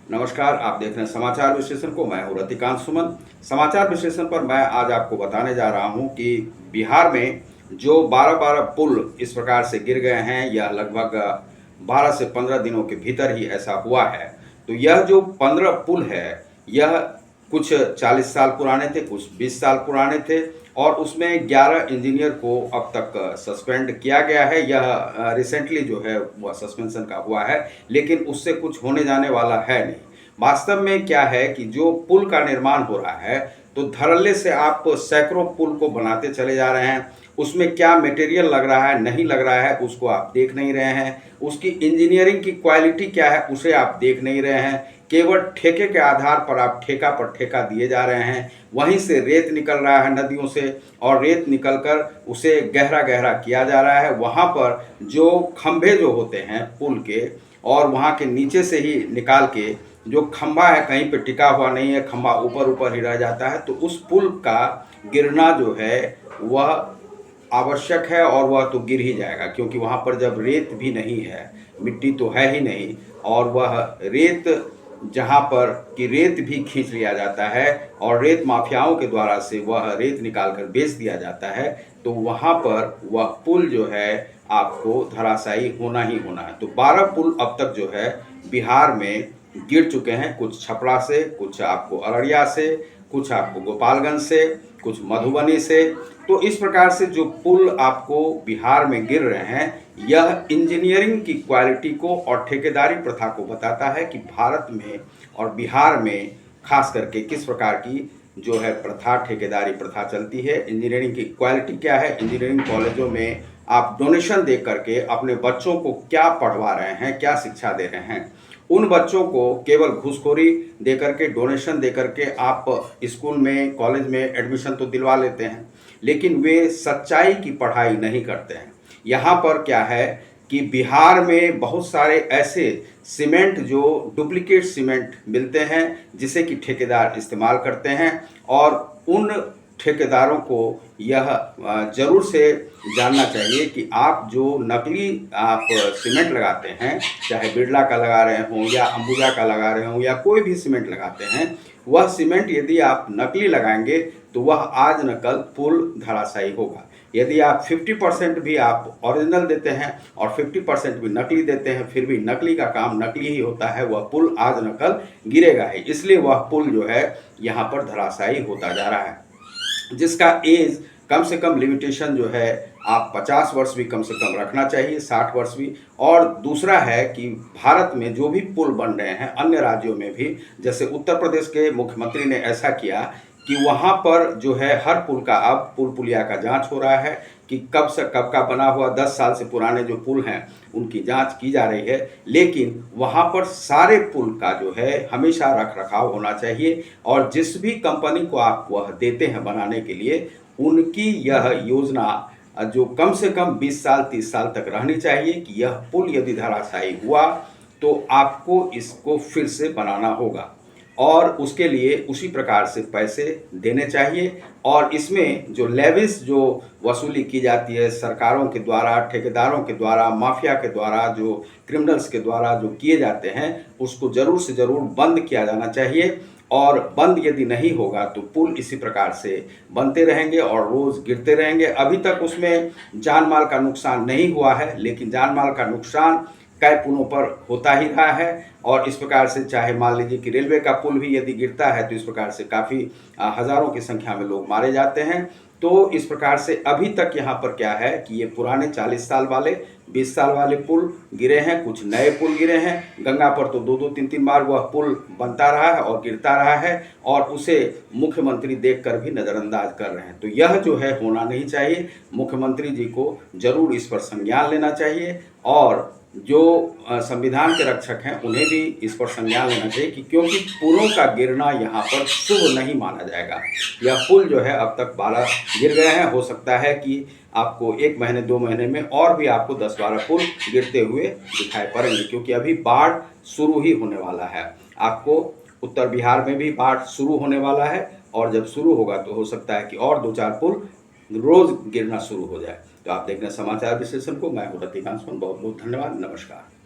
नमस्कार, आप देख रहे हैं समाचार विश्लेषण को। मैं हूं रतिकांत सुमन। समाचार विश्लेषण पर मैं आज आपको बताने जा रहा हूं कि बिहार में जो 12-12 पुल इस प्रकार से गिर गए हैं, यह लगभग 12 से 15 दिनों के भीतर ही ऐसा हुआ है। तो यह जो 15 पुल है, यह कुछ 40 साल पुराने थे, कुछ 20 साल पुराने थे और उसमें 11 इंजीनियर को अब तक सस्पेंड किया गया है। यह रिसेंटली जो है वह सस्पेंशन का हुआ है, लेकिन उससे कुछ होने जाने वाला है नहीं। वास्तव में क्या है कि जो पुल का निर्माण हो रहा है, तो धड़ल्ले से आप सैकड़ों पुल को बनाते चले जा रहे हैं। उसमें क्या मटेरियल लग रहा है, नहीं लग रहा है, उसको आप देख नहीं रहे हैं। उसकी इंजीनियरिंग की क्वालिटी क्या है, उसे आप देख नहीं रहे हैं। केवल ठेके के आधार पर आप ठेका पर ठेका दिए जा रहे हैं। वहीं से रेत निकल रहा है नदियों से और रेत निकलकर उसे गहरा गहरा किया जा रहा है। वहाँ पर जो खंभे जो होते हैं पुल के, और वहाँ के नीचे से ही निकाल के जो खंभा है कहीं पे टिका हुआ नहीं है, खंभा ऊपर ऊपर ही रह जाता है। तो उस पुल का गिरना जो है वह आवश्यक है और वह तो गिर ही जाएगा, क्योंकि वहाँ पर जब रेत भी नहीं है, मिट्टी तो है ही नहीं, और वह रेत जहाँ पर कि रेत भी खींच लिया जाता है और रेत माफियाओं के द्वारा से वह रेत निकाल कर बेच दिया जाता है, तो वहाँ पर वह पुल जो है आपको धराशायी होना ही होना है। तो 12 पुल अब तक जो है बिहार में गिर चुके हैं, कुछ छपरा से, कुछ आपको अररिया से, कुछ आपको गोपालगंज से, कुछ मधुबनी से। तो इस प्रकार से जो पुल आपको बिहार में गिर रहे हैं, यह इंजीनियरिंग की क्वालिटी को और ठेकेदारी प्रथा को बताता है कि भारत में और बिहार में खास करके किस प्रकार की जो है प्रथा, ठेकेदारी प्रथा चलती है। इंजीनियरिंग की क्वालिटी क्या है, इंजीनियरिंग कॉलेजों में आप डोनेशन दे करके अपने बच्चों को क्या पढ़वा रहे हैं, क्या शिक्षा दे रहे हैं। उन बच्चों को केवल घूसखोरी दे करके, डोनेशन दे करके आप स्कूल में, कॉलेज में एडमिशन तो दिलवा लेते हैं, लेकिन वे सच्चाई की पढ़ाई नहीं करते हैं। यहाँ पर क्या है कि बिहार में बहुत सारे ऐसे सीमेंट जो डुप्लीकेट सीमेंट मिलते हैं, जिसे कि ठेकेदार इस्तेमाल करते हैं, और उन ठेकेदारों को यह जरूर से जानना चाहिए कि आप जो नकली आप सीमेंट लगाते हैं, चाहे बिरला का लगा रहे हों या अंबुजा का लगा रहे हों या कोई भी सीमेंट लगाते हैं, वह सीमेंट यदि आप नकली लगाएंगे तो वह आज न कल पुल धराशायी होगा। यदि आप 50% भी आप ओरिजिनल देते हैं और 50% भी नकली देते हैं, फिर भी नकली का काम नकली ही होता है, वह पुल आज न कल गिरेगा ही। इसलिए वह पुल जो है यहाँ पर धराशायी होता जा रहा है, जिसका एज कम से कम लिमिटेशन जो है आप 50 वर्ष भी कम से कम रखना चाहिए, 60 वर्ष भी। और दूसरा है कि भारत में जो भी पुल बन रहे हैं अन्य राज्यों में भी, जैसे उत्तर प्रदेश के मुख्यमंत्री ने ऐसा किया कि वहाँ पर जो है हर पुल का अब पुल पुलिया का जांच हो रहा है कि कब से कब का बना हुआ, 10 साल से पुराने जो पुल हैं उनकी जांच की जा रही है। लेकिन वहाँ पर सारे पुल का जो है हमेशा रख रखाव होना चाहिए, और जिस भी कंपनी को आप वह देते हैं बनाने के लिए, उनकी यह योजना जो कम से कम 20 साल 30 साल तक रहनी चाहिए कि यह पुल यदि धराशायी हुआ तो आपको इसको फिर से बनाना होगा, और उसके लिए उसी प्रकार से पैसे देने चाहिए। और इसमें जो लेविस जो वसूली की जाती है सरकारों के द्वारा, ठेकेदारों के द्वारा, माफिया के द्वारा, जो क्रिमिनल्स के द्वारा जो किए जाते हैं, उसको ज़रूर से ज़रूर बंद किया जाना चाहिए। और बंद यदि नहीं होगा तो पुल इसी प्रकार से बनते रहेंगे और रोज़ गिरते रहेंगे। अभी तक उसमें जान माल का नुकसान नहीं हुआ है, लेकिन जान माल का नुकसान कई पुलों पर होता ही रहा है। और इस प्रकार से चाहे मान लीजिए कि रेलवे का पुल भी यदि गिरता है तो इस प्रकार से काफ़ी हज़ारों की संख्या में लोग मारे जाते हैं। तो इस प्रकार से अभी तक यहाँ पर क्या है कि ये पुराने 40 साल वाले, 20 साल वाले पुल गिरे हैं, कुछ नए पुल गिरे हैं। गंगा पर तो 2-2 3-3 बार वह पुल बनता रहा है और गिरता रहा है, और उसे मुख्यमंत्री देखकर भी नज़रअंदाज कर रहे हैं। तो यह जो है होना नहीं चाहिए। मुख्यमंत्री जी को जरूर इस पर संज्ञान लेना चाहिए, और जो संविधान के रक्षक हैं उन्हें भी इस पर संज्ञान लेना चाहिए कि क्योंकि पुलों का गिरना यहाँ पर शुभ नहीं माना जाएगा। यह पुल जो है अब तक 12 गिर गए हैं। हो सकता है कि आपको 1 महीने 2 महीने में और भी आपको 10-12 पुल गिरते हुए दिखाई पड़ेंगे, क्योंकि अभी बाढ़ शुरू ही होने वाला है। आपको उत्तर बिहार में भी बाढ़ शुरू होने वाला है, और जब शुरू होगा तो हो सकता है कि और 2-4 पुल रोज गिरना शुरू हो जाए। तो आप देख रहे हैं समाचार विश्लेषण को। मैं हूं रतिकांत सुमन। बहुत बहुत धन्यवाद। नमस्कार।